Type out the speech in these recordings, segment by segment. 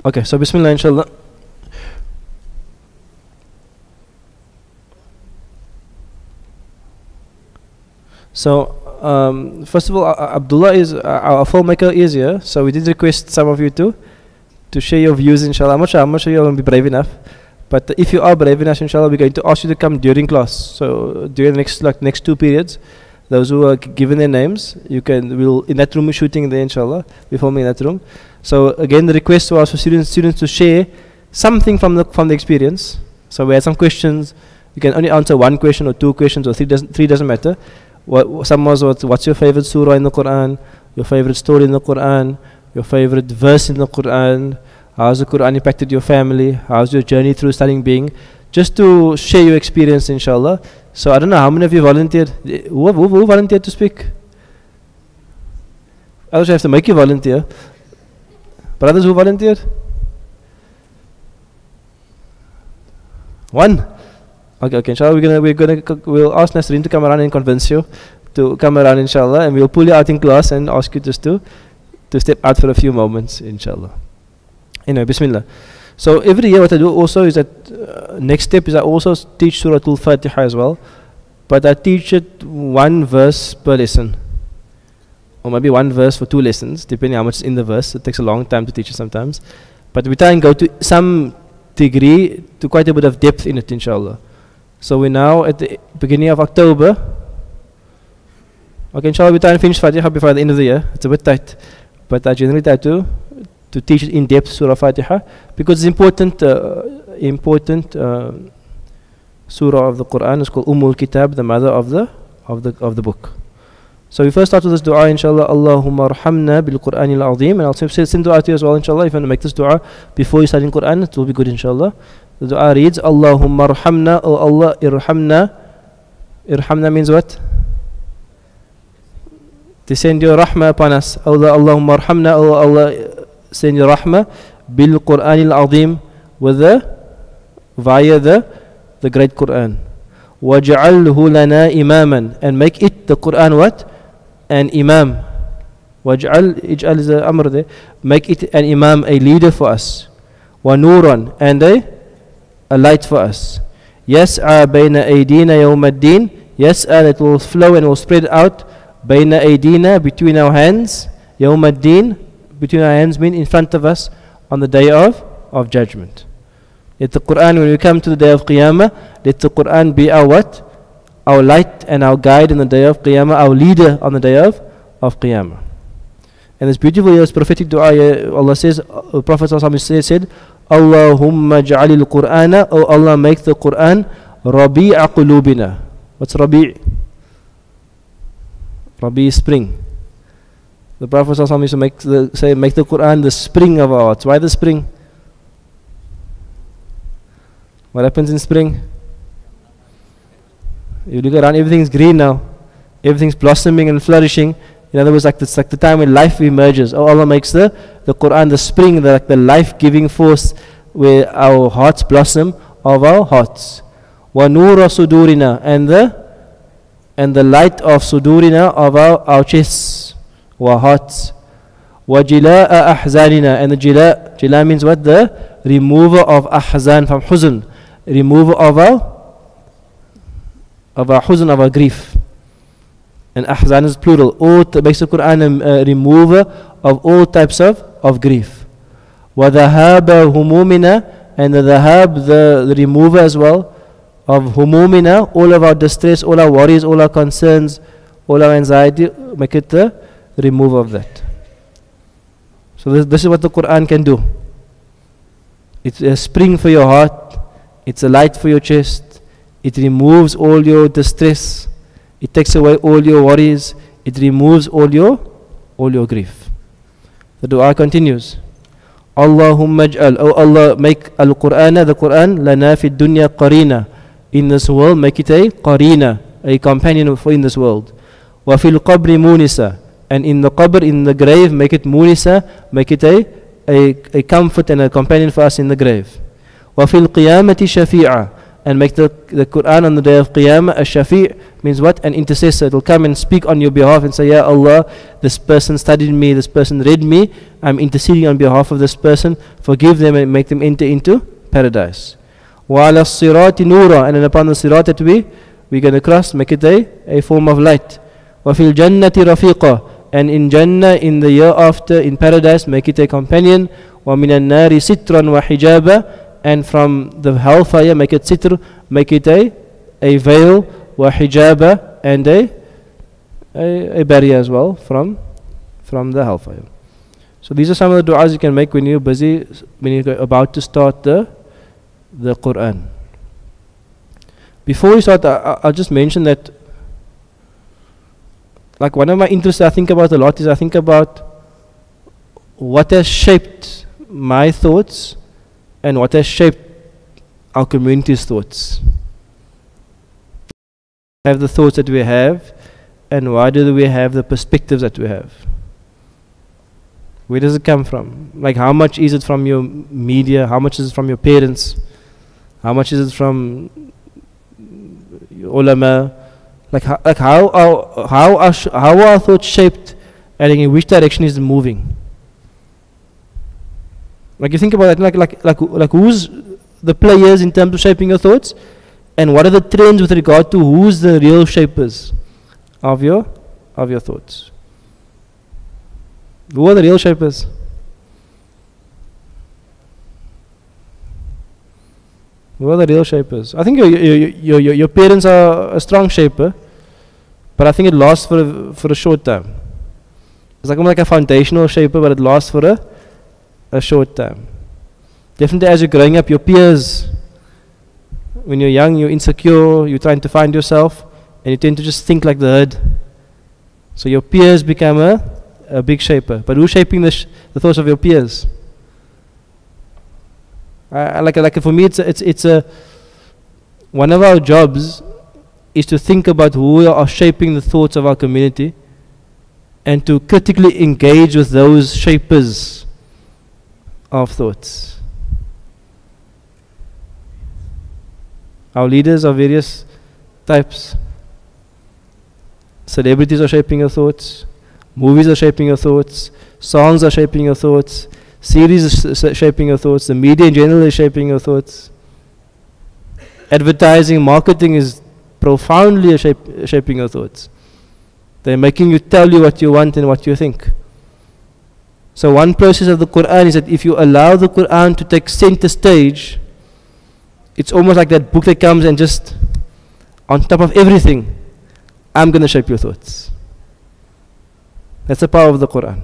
Okay, so Bismillah, inshallah. So, first of all, Abdullah is our filmmaker is here, so we did request some of you to share your views, inshallah. I'm not sure you're going to be brave enough, but if you are brave enough, inshallah, we're going to ask you to come during class. So during the next 2 periods, those who are given their names, we'll in that room we're shooting there, inshallah. We're filming in that room. So again, the request was for students to share something from the experience. So we had some questions. You can only answer 1 question or 2 questions or 3 doesn't matter. Some was what's your favorite surah in the Quran, your favorite story in the Quran, your favorite verse in the Quran, how's the Quran impacted your family, how's your journey through studying being, just to share your experience, inshallah. So I don't know how many of you volunteered. Who volunteered to speak? Others have to make you volunteer. Brothers, who volunteered? 1. Okay, inshallah, we'll ask Nasreen to come around and convince you to come around, inshallah, and we'll pull you out in class and ask you just to step out for a few moments, inshallah. Anyway, Bismillah. So every year what I do also is that next step is I also teach Surah Al-Fatiha as well, but I teach it 1 verse per lesson, or maybe 1 verse for 2 lessons, depending how much is in the verse. It takes a long time to teach it sometimes, but we try and go to some degree to quite a bit of depth in it, inshallah. So we're now at the beginning of October. Okay, inshallah, we try and finish Fatiha before the end of the year. It's a bit tight, but I generally try to teach it in depth, Surah Fatiha, because it's important surah of the Quran. It's called Kitab, the mother of the book. So we first start with this dua, inshallah. Allahumma arhamna bil Qur'anil azim, and I'll send dua to you as well, inshallah. If you want to make this dua before you study Quran, it will be good, inshallah. The dua reads, Allahumma arhamna, O Allah, irhamna. Irhamna means what? Descend your rahmah upon us. Allahumma arhamna, O Allah, send your rahmah bil Qur'anil azim, via the great Quran. Waj'alhu lana imaman, and make it, the Quran, what? An imam. Ij'al is the amr there. Make it an imam, a leader for us. Wa nuran, and a light for us. Yas'a bayna aydina yawm ad-din. Yas'a, it will flow and will spread out. Bayna aydina, between our hands. Yawm ad-din, between our hands mean in front of us on the day of judgment. Let the Quran, when we come to the day of Qiyamah, let the Quran be our what? Our light and our guide in the day of Qiyamah, our leader on the day of Qiyamah. And this beautiful year's prophetic dua, Allah says, the Prophet said, Allahumma ja'alil Qur'ana, O Allah, make the Quran Rabi'a qulubina. What's Rabi'? Rabi' is spring. The Prophet used to make the Quran the spring of our hearts. Why the spring? What happens in spring? You look around, everything's green now. Everything's blossoming and flourishing. In other words, it's like the time when life emerges. Oh, Allah makes the Quran the spring, the life-giving force where our hearts blossom of our hearts. Wa nura sudurina, and the light of sudurina, of our chests, our hearts. Wa jila'a ahzanina, and the jila means what? The remover of ahzan, from huzn, remover of our huzn, of our grief. And ahzan is plural. Makes the Quran a remover of all types of grief. Wa dhahaba humumina, and the dhahab, the remover as well of humumina, all of our distress, all our worries, all our concerns, all our anxiety. Make it the remover of that. So this is what the Quran can do. It's a spring for your heart. It's a light for your chest. It removes all your distress. It takes away all your worries. It removes all your grief. The dua continues. Allahumma ij'al, O Allah, make al-Qur'ana, the Quran, lana fi dunya qarina, in this world make it a qarina, a companion in this world. Wa fil qabri munisa, and in the qabr, in the grave, make it munisa, make it a comfort and a companion for us in the grave. Wa fil qiyamati shafi'a, and make the Quran on the day of Qiyamah a shafi', means what? An intercessor. It will come and speak on your behalf and say, Ya Allah, this person studied me, this person read me, I'm interceding on behalf of this person, forgive them and make them enter into paradise. وَعَلَى الصِّرَاطِ نُورًا, and then upon the sirat that we're going to cross, make it a form of light. وَفِي الْجَنَّةِ رَفِيقًا, and in Jannah, in the year after, in paradise, make it a companion. وَمِنَ النَّارِ سِتْرًا وَحِجَابًا, and from the hellfire, make it sitr, make it a veil, وَحِجَابًا, and a barrier as well from the hellfire. So these are some of the du'as you can make when you're busy, when you're about to start the Quran. Before we start, I'll just mention that, like, one of my interests I think about a lot is I think about what has shaped my thoughts and what has shaped our community's thoughts. Have the thoughts that we have, and why do we have the perspectives that we have? Where does it come from? Like, how much is it from your media? How much is it from your parents? How much is it from your ulama? Like how are our thoughts shaped, and in which direction is it moving? Like, you think about that, like who's the players in terms of shaping your thoughts, and what are the trends with regard to who's the real shapers of your thoughts? Who are the real shapers? Who are the real shapers? I think your parents are a strong shaper, but I think it lasts for a short time. It's like almost like a foundational shaper, but it lasts for a short time. Definitely as you're growing up, your peers, when you're young, you're insecure, you're trying to find yourself, and you tend to just think like the herd. So your peers become a big shaper. But who's shaping the thoughts of your peers? Like for me, it's one of our jobs is to think about who are shaping the thoughts of our community, and to critically engage with those shapers of thoughts. Our leaders of various types. Celebrities are shaping your thoughts. Movies are shaping your thoughts. Songs are shaping your thoughts. Series is shaping your thoughts. The media in general is shaping your thoughts. Advertising, marketing is profoundly shaping your thoughts. They're making you tell you what you want and what you think. So one process of the Quran is that if you allow the Quran to take center stage, it's almost like that book that comes and just, on top of everything, I'm going to shape your thoughts. That's the power of the Quran.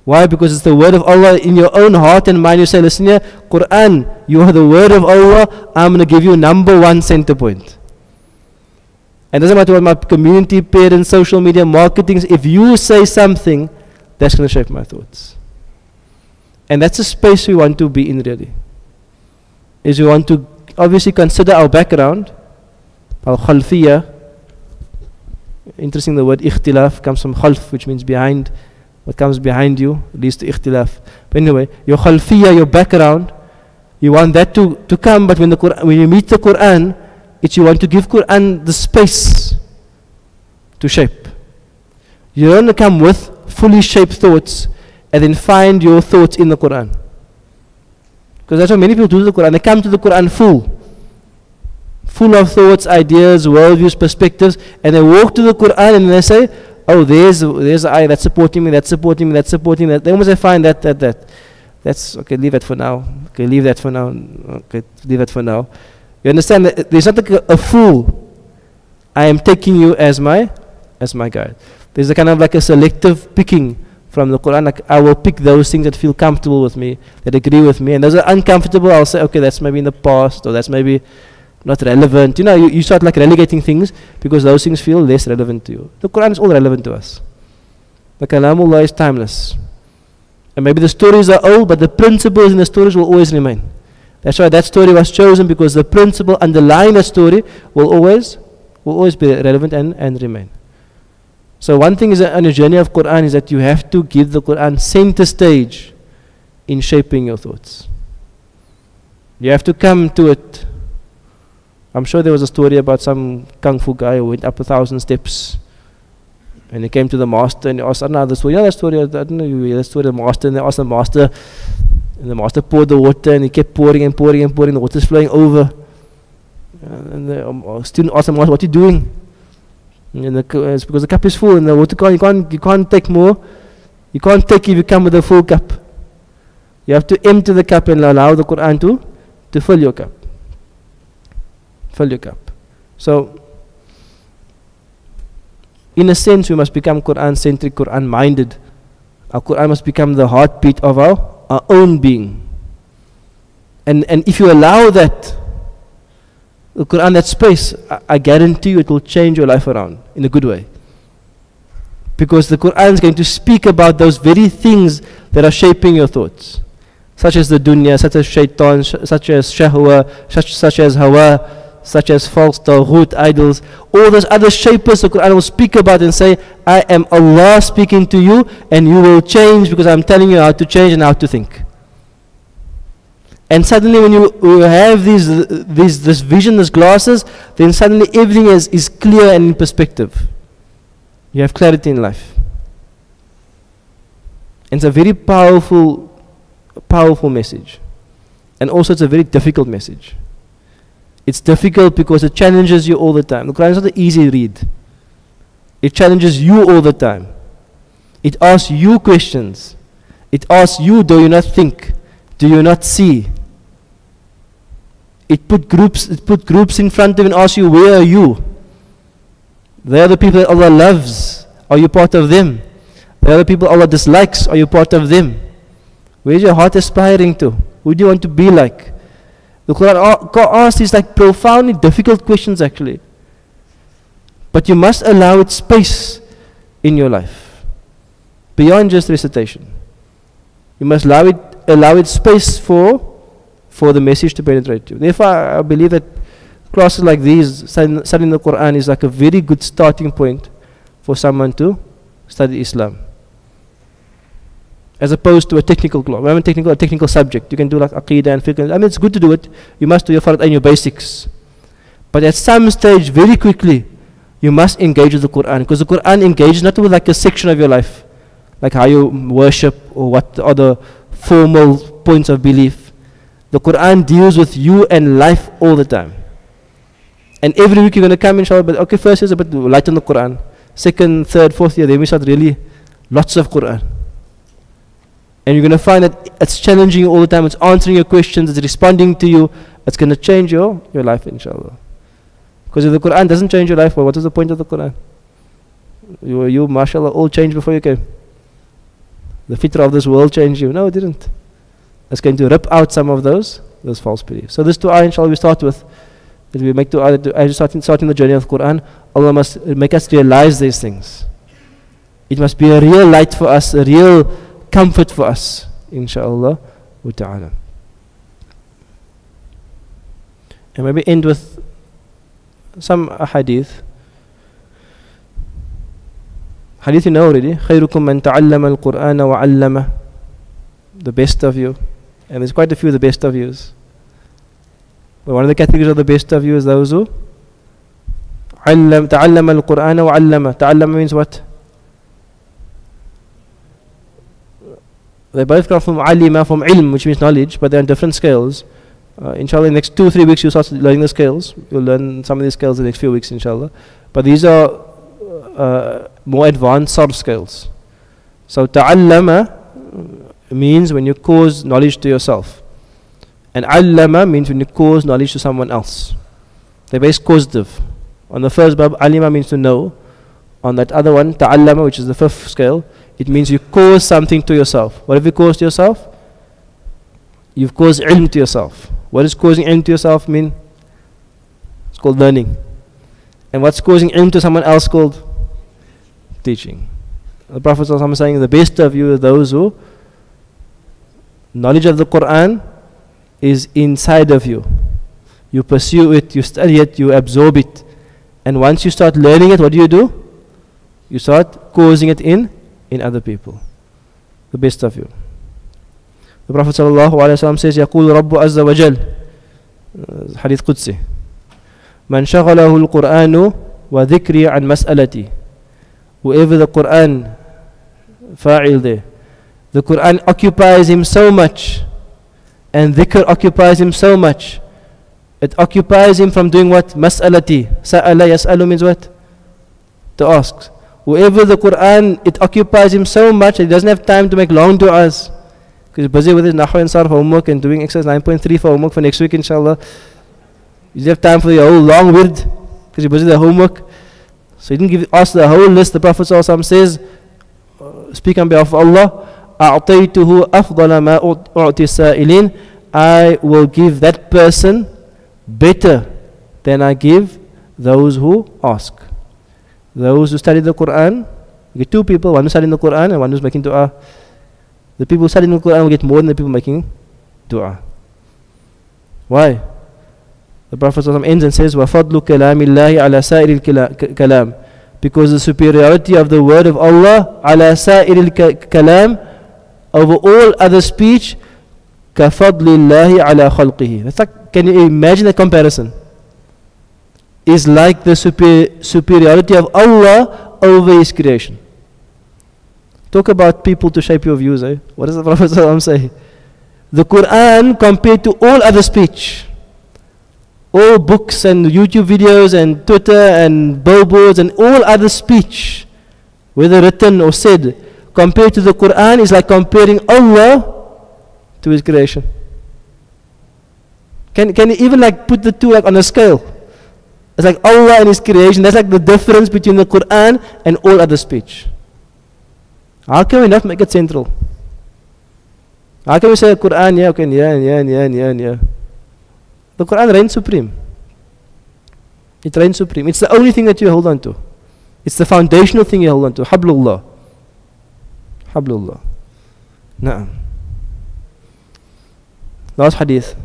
Why? Because it's the word of Allah in your own heart and mind. You say, listen here, Quran, you are the word of Allah, I'm going to give you number one center point. And it doesn't matter what my community, parents, social media, marketing is, if you say something, that's going to shape my thoughts. And that's the space we want to be in, really. Is we want to obviously consider our background, our khalfiyah. Interesting, the word ikhtilaf comes from khalf, which means behind. What comes behind you leads to ikhtilaf. But anyway, your khalfiyah, your background, you want that to come, but when you meet the Quran, it's you want to give Quran the space to shape. You don't come with fully shaped thoughts and then find your thoughts in the Quran. Because that's what many people do to the Quran. They come to the Quran full of thoughts, ideas, worldviews, perspectives, and they walk to the Quran and they say, oh, there's the ayah that's supporting me, that's supporting me, that's supporting that. Then once they find that. That's okay, leave that for now. Okay, leave that for now. Okay, leave that for now. You understand that there's not like a fool. I am taking you as my guide. There's a kind of like a selective picking from the Quran. Like, I will pick those things that feel comfortable with me, that agree with me, and those are uncomfortable. I'll say, okay, that's maybe in the past, or that's maybe not relevant. You know, you start like relegating things because those things feel less relevant to you. The Quran is all relevant to us. The Kalamullah is timeless. And maybe the stories are old, but the principles in the stories will always remain. That's why that story was chosen, because the principle underlying that story will always be relevant and remain. So one thing is on a journey of Quran is that you have to give the Quran center stage in shaping your thoughts. You have to come to it I'm sure there was a story about some kung fu guy who went up 1,000 steps. And he came to the master and he asked another story. You know that story? I don't know if you hear that story. The master, and they asked the master, and the master poured the water, and he kept pouring and pouring and pouring. The water's flowing over. And the student asked him, "What are you doing?" And it's because the cup is full, and the water you can't take more. You can't take if you come with a full cup. You have to empty the cup and allow the Quran to fill your cup. Fill your cup. So, in a sense, we must become Quran-centric, Quran-minded. Our Quran must become the heartbeat of our own being. And if you allow that, the Quran, that space, I guarantee you it will change your life around in a good way. Because the Quran is going to speak about those very things that are shaping your thoughts. Such as the dunya, such as shaitan, such as shahwa, such as hawa, such as false taghut, idols. All those other shapers the Quran will speak about and say, I am Allah speaking to you, and you will change because I'm telling you how to change and how to think. And suddenly when you have this vision, these glasses, then suddenly everything is clear and in perspective. You have clarity in life. And it's a very powerful message. And also it's a very difficult message. It's difficult because it challenges you all the time. The Quran is not an easy read. It challenges you all the time. It asks you questions. It asks you, do you not think? Do you not see? It put groups in front of you and asks you, where are you? They are the people that Allah loves. Are you part of them? They are the people Allah dislikes. Are you part of them? Where is your heart aspiring to? Who do you want to be like? The Quran asks these like profoundly difficult questions actually. But you must allow it space in your life. Beyond just recitation. You must allow it space for the message to penetrate you. Therefore, I believe that classes like these, studying the Quran, is like a very good starting point for someone to study Islam. As opposed to a technical class. We have a technical subject. You can do like Aqidah and Fiqh. I mean, it's good to do it. You must do your Farad and your basics. But at some stage, very quickly, you must engage with the Quran. Because the Quran engages not with like a section of your life. Like how you worship or what are the formal points of belief. The Quran deals with you and life all the time. And every week you're going to come inshallah, but okay, first is a bit light on the Quran. Second, third, fourth year, then we start really lots of Quran. And you're going to find that it's challenging you all the time, it's answering your questions, it's responding to you, it's going to change your life inshallah. Because if the Quran doesn't change your life, well, what is the point of the Quran? You mashallah, all changed before you came. The fitrah of this world changed you. No, it didn't. It's going to rip out some of those false beliefs. So this dua inshallah we start with, that we make dua, as starting the journey of the Quran, Allah must make us realize these things. It must be a real light for us, a real comfort for us, inshaAllah wa ta'ala. And maybe end with some hadith. Hadith you know already. خيركم من تعلم القرآن وعلمه. The best of you. And there's quite a few of the best of yous. But one of the categories of the best of you is those who تعلم القرآن وعلمه. تعلم means what? They both come from alima, from ilm, which means knowledge, but they're on different scales. Inshallah, in the next 2-3 weeks you'll start learning the scales. You'll learn some of these scales in the next few weeks, inshallah. But these are more advanced sort of scales. So ta'allama means when you cause knowledge to yourself. And allama means when you cause knowledge to someone else. They're based causative. On the first bab, alima means to know. On that other one, ta'allama, which is the fifth scale, it means you cause something to yourself. What have you caused to yourself? You've caused ilm to yourself. What does causing ilm to yourself mean? It's called learning. And what's causing ilm to someone else called? Teaching. The Prophet ﷺ is saying the best of you are those who knowledge of the Quran is inside of you. You pursue it, you study it, you absorb it. And once you start learning it, what do? You start causing it in other people. The best of you. The Prophet ﷺ says, يقول رب عز وجل, Hadith Qudsi. من شغله القرآن وذكري عن مسألتي. Whoever the Quran, fa'il there, the Quran occupies him so much, and dhikr occupies him so much, it occupies him from doing what? Mas'alati. Sa'ala yas'alu means what? To ask. Whoever the Quran, it occupies him so much that he doesn't have time to make long du'as, because he's busy with his Nahwa and Sarf homework and doing exercise 9.3 for homework for next week inshallah. You don't have time for your whole long wird because you're busy with the homework. So he didn't ask the whole list. The Prophet ﷺ says, speak on behalf of Allah, أعطيته أفضل ما أعطي السائلين, I will give that person better than I give those who ask. Those who study the Quran, you get two people, one who's studying the Quran and one who's making dua. The people who study the Quran will get more than the people making dua. Why? The Prophet ﷺ ends and says, وَفَضْلُ كَلَامِ اللَّهِ عَلَى سَائِرِ الْكَلَامِ, because the superiority of the word of Allah عَلَى سَائِرِ الْكَلَامِ, over all other speech, كَفَضْلِ اللَّهِ عَلَى خَلْقِهِ. That's like, can you imagine the comparison? Is like the superiority of Allah over His creation. Talk about people to shape your views, eh? What does the Prophet ﷺ say? The Quran compared to all other speech, all books and YouTube videos and Twitter and billboards and all other speech, whether written or said, compared to the Quran, is like comparing Allah to His creation. Can you even like put the two like on a scale? It's like Allah and His creation. That's like the difference between the Quran and all other speech. How can we not make it central? How can we say the Quran, yeah, okay, yeah. The Quran reigns supreme. It reigns supreme. It's the only thing that you hold on to. It's the foundational thing you hold on to. Hablullah. Hablullah. Na'am. Last hadith.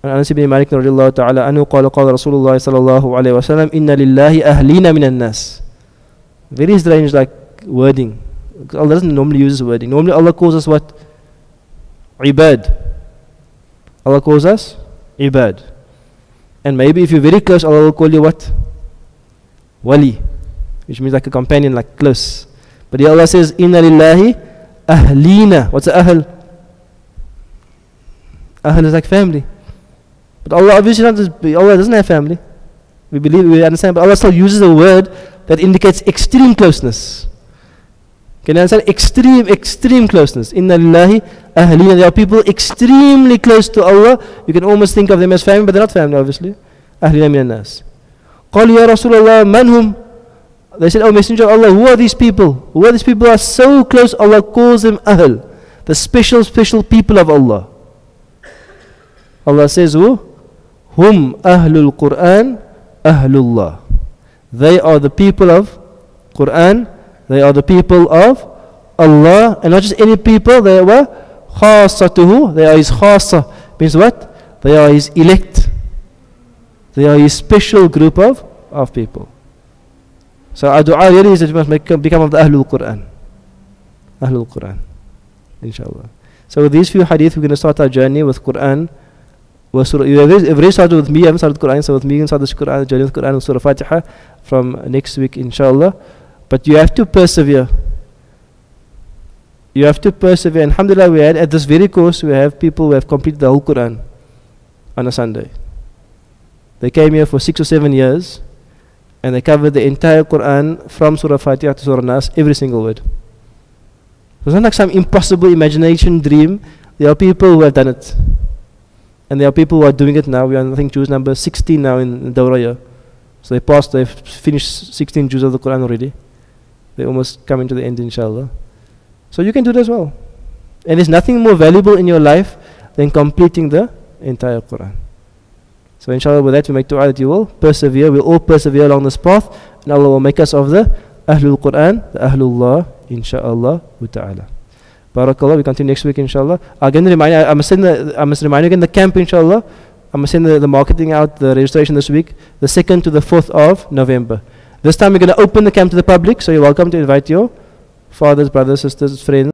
عن أنس بن مالك رضي الله تعالى عنه قال قال رسول الله صلى الله عليه وسلم إن لله أهلين من الناس. Very strange like wording. Allah doesn't normally use this wording. Normally Allah calls us what? Ibad. Allah calls us Ibad. And maybe if you're very close, Allah will call you what? Wali, which means like a companion, like close. But here Allah says Inna lillahi ahlina. What's the ahl? Ahl is like family. But Allah obviously Allah doesn't have family. We believe, we understand, but Allah still uses a word that indicates extreme closeness. Can you understand? Extreme closeness. Inna lillahi ahlina. There are people extremely close to Allah. You can almost think of them as family, but they're not family, obviously. Ahlina min nas. Qali ya Rasulullah, man hum? They said, oh Messenger of Allah, who are these people? Who are these people who are so close? Allah calls them ahl, the special people of Allah. Allah says, who? Hum ahlul Quran, ahlullah. They are the people of Quran. They are the people of Allah, and not just any people. They were khasatuhu. They are His khasa. Means what? They are His elect. They are His special group of people. So our dua really is that you must become of the Ahlul Quran. Ahlul Quran. Inshallah. So with these few hadith, we're going to start our journey with Quran. You have already started with me. I haven't started Quran, so with me you can start the Quran, journey with Quran and Surah Fatiha from next week, inshallah. But you have to persevere. You have to persevere. And alhamdulillah, we had at this very course, we have people who have completed the whole Quran on a Sunday. They came here for 6 or 7 years, and they covered the entire Quran from Surah Fatiha to Surah Nas, every single word. It's not like some impossible imagination dream. There are people who have done it. And there are people who are doing it now. We are, I think, Jews number 16 now in Dawraya. So they've finished 16 Jews of the Quran already. They almost coming to the end, inshallah. So you can do it as well. And there's nothing more valuable in your life than completing the entire Quran. So inshallah, with that we make dua that you will persevere. We'll all persevere along this path, and Allah will make us of the Ahlul Quran, the Ahlullah, inshallah ta'ala. Barakallah. We continue next week, inshallah. Again, I must remind you again the camp, inshallah. I must send the marketing out, the registration this week, the 2nd to the 4th of November. This time we're going to open the camp to the public, so you're welcome to invite your fathers, brothers, sisters, friends.